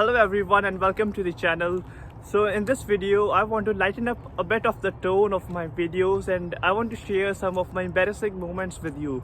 Hello everyone and welcome to the channel. So in this video I want to lighten up a bit of the tone of my videos and I want to share some of my embarrassing moments with you.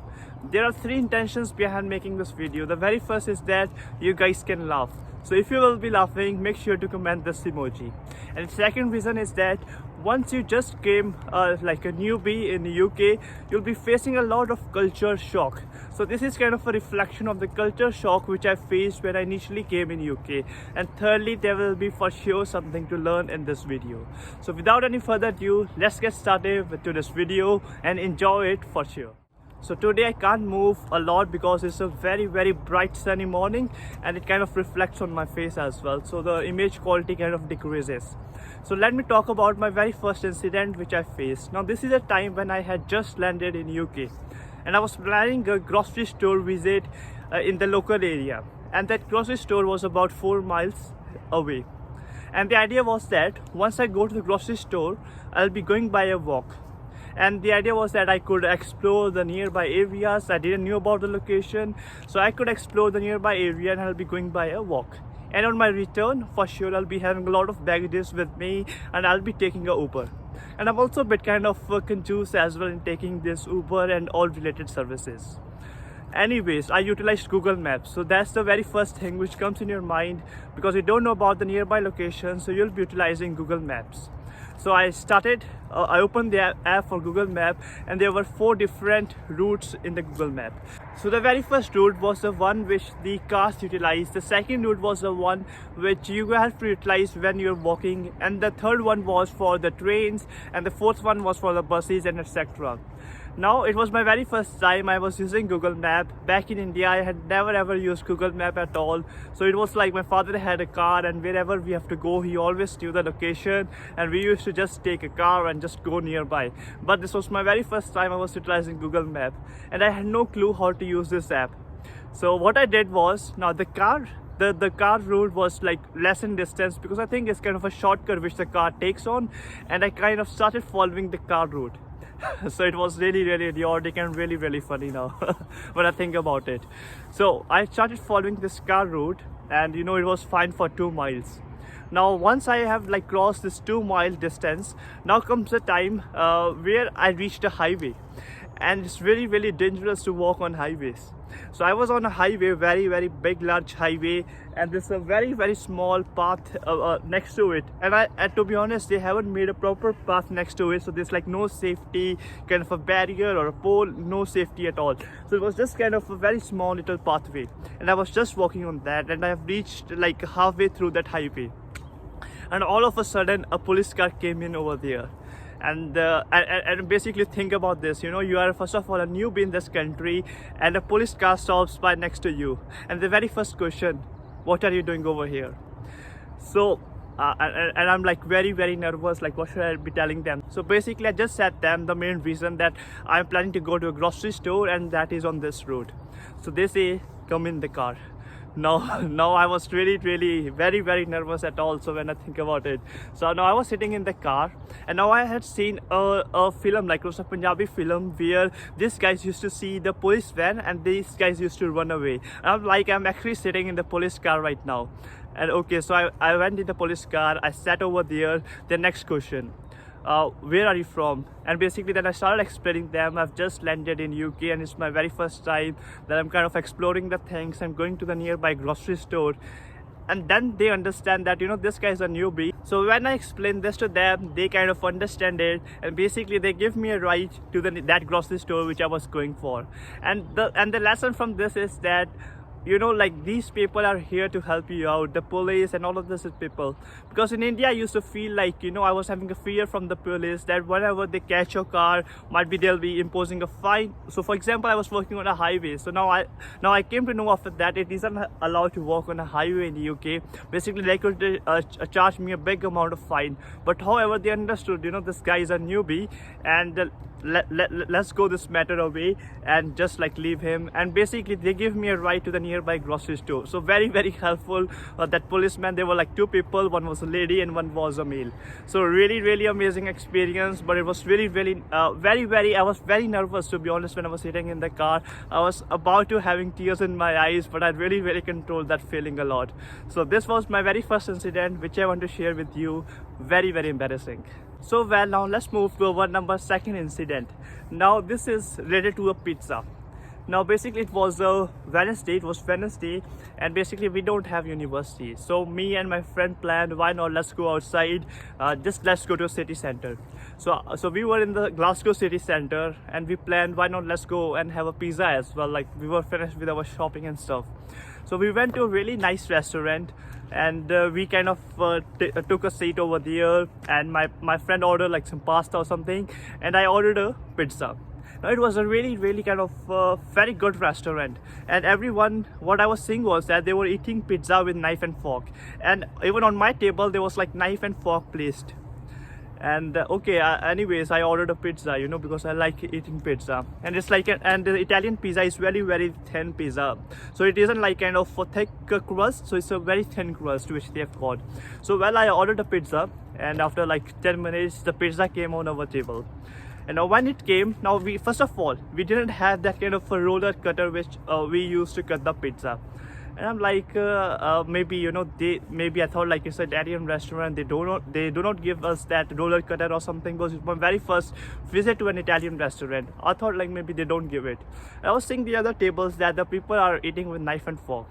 There are three intentions behind making this video. The very first is that you guys can laugh. So if you will be laughing, make sure to comment this emoji. And the second reason is that once you just came like a newbie in the UK, you'll be facing a lot of culture shock. So this is kind of a reflection of the culture shock which I faced when I initially came in UK. And thirdly, there will be for sure something to learn in this video. So without any further ado, let's get started with this video and enjoy it for sure. So today I can't move a lot because it's a very bright sunny morning and it kind of reflects on my face as well, so the image quality kind of decreases. So let me talk about my very first incident which I faced. Now this is a time when I had just landed in UK and I was planning a grocery store visit in the local area, and that grocery store was about 4 miles away. And the idea was that once I go to the grocery store, I'll be going by a walk. And the idea was that I could explore the nearby areas. I didn't know about the location, so I could explore the nearby area and I'll be going by a walk. And on my return, for sure, I'll be having a lot of baggages with me and I'll be taking a Uber. And I'm also a bit kind of confused as well in taking this Uber and all related services. Anyways, I utilized Google Maps. So that's the very first thing which comes in your mind because you don't know about the nearby location, so you'll be utilizing Google Maps. So I opened the app for Google Map and there were 4 different routes in the Google Map. So the very first route was the one which the cars utilize. The second route was the one which you have to utilize when you're walking, and the third one was for the trains, and the fourth one was for the buses and etc. Now it was my very first time I was using Google Map. Back in India I had never ever used Google Map at all. So it was like my father had a car and wherever we have to go he always knew the location and we used to just take a car and just go nearby. But this was my very first time I was utilizing Google Map and I had no clue how to use this app. So what I did was, now the car route was like less in distance because I think it's kind of a shortcut which the car takes on, and I kind of started following the car route. So it was really idiotic and really funny now when I think about it. So I started following this car route and it was fine for 2 miles. Now once I have like crossed this 2-mile distance, now comes the time where I reached a highway, and it's really dangerous to walk on highways. So I was on a highway, very big large highway, and there's a very small path next to it, and to be honest they haven't made a proper path next to it, so there's like no safety kind of a barrier or a pole, no safety at all. So it was just kind of a very small little pathway and I was just walking on that, and I have reached like halfway through that highway and all of a sudden a police car came in over there. And basically think about this, you are first of all a newbie in this country and a police car stops by next to you, and the very first question, what are you doing over here? So and I'm like very nervous, like what should I be telling them? So basically I just said them the main reason that I'm planning to go to a grocery store and that is on this road. So they say come in the car. Now I was really very nervous at all. So when I think about it, so now I was sitting in the car and now I had seen a film, like it was a Punjabi film where these guys used to see the police van and these guys used to run away. And I'm actually sitting in the police car right now. And okay, so I went in the police car, I sat over there. The next question, where are you from? And basically then I started explaining them I've just landed in UK and it's my very first time that I'm kind of exploring the things. I'm going to the nearby grocery store, and then they understand that this guy's a newbie. So when I explain this to them, they kind of understand it, and basically they give me a ride to that grocery store which I was going for. And the lesson from this is that like these people are here to help you out, the police and all of this people. Because in India I used to feel like I was having a fear from the police that whenever they catch your car, might be they'll be imposing a fine. So for example, I was working on a highway, so now I came to know after that it isn't allowed to walk on a highway in the UK. Basically they could charge me a big amount of fine, but however they understood this guy is a newbie, and let's go this matter away and just like leave him. And basically they give me a ride to the nearby grocery store. So very helpful. That policeman, they were like two people, one was a lady and one was a male. So really amazing experience. But it was really I was very nervous, to be honest. When I was sitting in the car, I was about to having tears in my eyes, but I really controlled that feeling a lot. So this was my very first incident which I want to share with you. Very embarrassing. So well, now let's move to our second incident. Now this is related to a pizza. Now basically it was a Wednesday, and basically we don't have university. So me and my friend planned, why not let's go outside, just let's go to a city center. So we were in the Glasgow city center, and we planned, why not let's go and have a pizza as well. Like we were finished with our shopping and stuff. So we went to a really nice restaurant, and we kind of took a seat over there, and my friend ordered like some pasta or something, and I ordered a pizza. Now it was a really kind of very good restaurant, and everyone, what I was seeing was that they were eating pizza with knife and fork, and even on my table there was like knife and fork placed. And anyways, I ordered a pizza, because I like eating pizza, and it's like and the Italian pizza is very thin pizza, so it isn't like kind of a thick crust, so it's a very thin crust which they have got. So well, I ordered a pizza, and after like 10 minutes the pizza came on our table. And now when it came, now we first of all, we didn't have that kind of a roller cutter which we used to cut the pizza. And I'm like, maybe maybe I thought like it's an Italian restaurant, they do not give us that roller cutter or something, because it's my very first visit to an Italian restaurant. I thought like maybe they don't give it. I was seeing the other tables that the people are eating with knife and fork.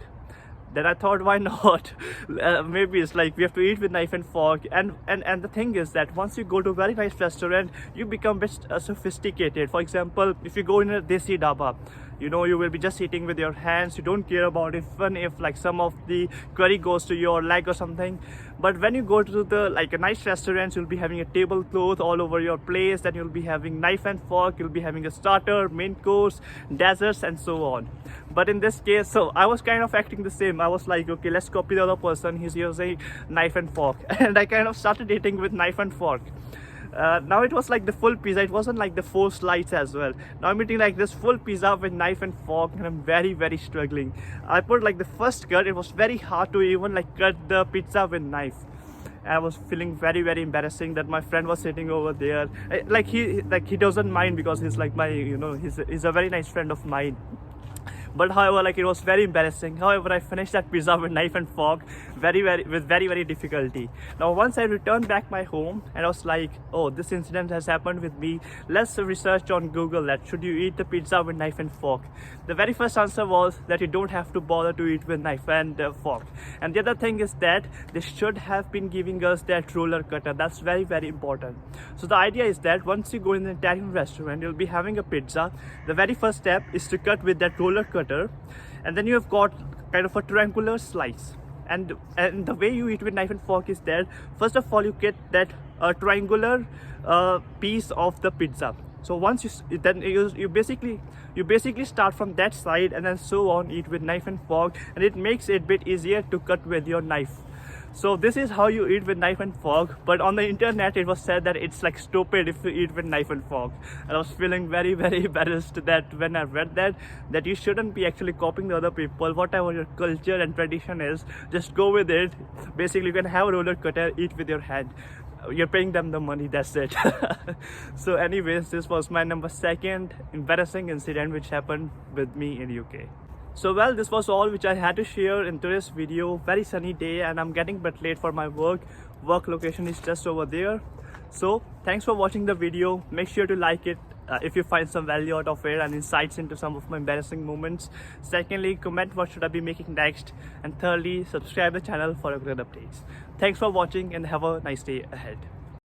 Then I thought, why not? Maybe it's like we have to eat with knife and fork. And the thing is that once you go to a very nice restaurant, you become a bit sophisticated. For example, if you go in a desi dhaba, you will be just eating with your hands. You don't care about it, even if like some of the curry goes to your leg or something. But when you go to the like a nice restaurant, you'll be having a tablecloth all over your place, then you'll be having knife and fork, you'll be having a starter, main course, desserts, and so on. But in this case, so I was kind of acting the same. I was like, okay, let's copy the other person, he's using knife and fork. And I kind of started eating with knife and fork. Now it was like the full pizza, it wasn't like the 4 slices as well. Now I'm eating like this full pizza with knife and fork, and I'm very struggling. I put like the first cut, it was very hard to even like cut the pizza with knife. I was feeling very embarrassing that my friend was sitting over there. Like he doesn't mind, because he's like my, he's a very nice friend of mine. But however, like it was very embarrassing. However, I finished that pizza with knife and fork with very difficulty. Now once I returned back my home, and I was like, oh, this incident has happened with me, let's research on Google that should you eat the pizza with knife and fork. The very first answer was that you don't have to bother to eat with knife and fork. And the other thing is that they should have been giving us that roller cutter. That's very important. So the idea is that once you go in an Italian restaurant, you'll be having a pizza. The very first step is to cut with that roller cutter, and then you have got kind of a triangular slice. And the way you eat with knife and fork is that first of all you get that triangular piece of the pizza. So once you basically start from that side, and then so on, eat with knife and fork, and it makes it a bit easier to cut with your knife. So this is how you eat with knife and fork. But on the internet it was said that it's like stupid if you eat with knife and fork. And I was feeling very embarrassed that when I read that you shouldn't be actually copying the other people. Whatever your culture and tradition is, just go with it. Basically you can have a roller cutter, eat with your hand. You're paying them the money, that's it. So anyways, this was my second embarrassing incident which happened with me in UK. So well, this was all which I had to share in today's video. Very sunny day, and I'm getting a bit late for my work location is just over there. So thanks for watching the video. Make sure to like it if you find some value out of it and insights into some of my embarrassing moments. Secondly, comment what should I be making next, and thirdly, subscribe the channel for regular updates. Thanks for watching, and have a nice day ahead.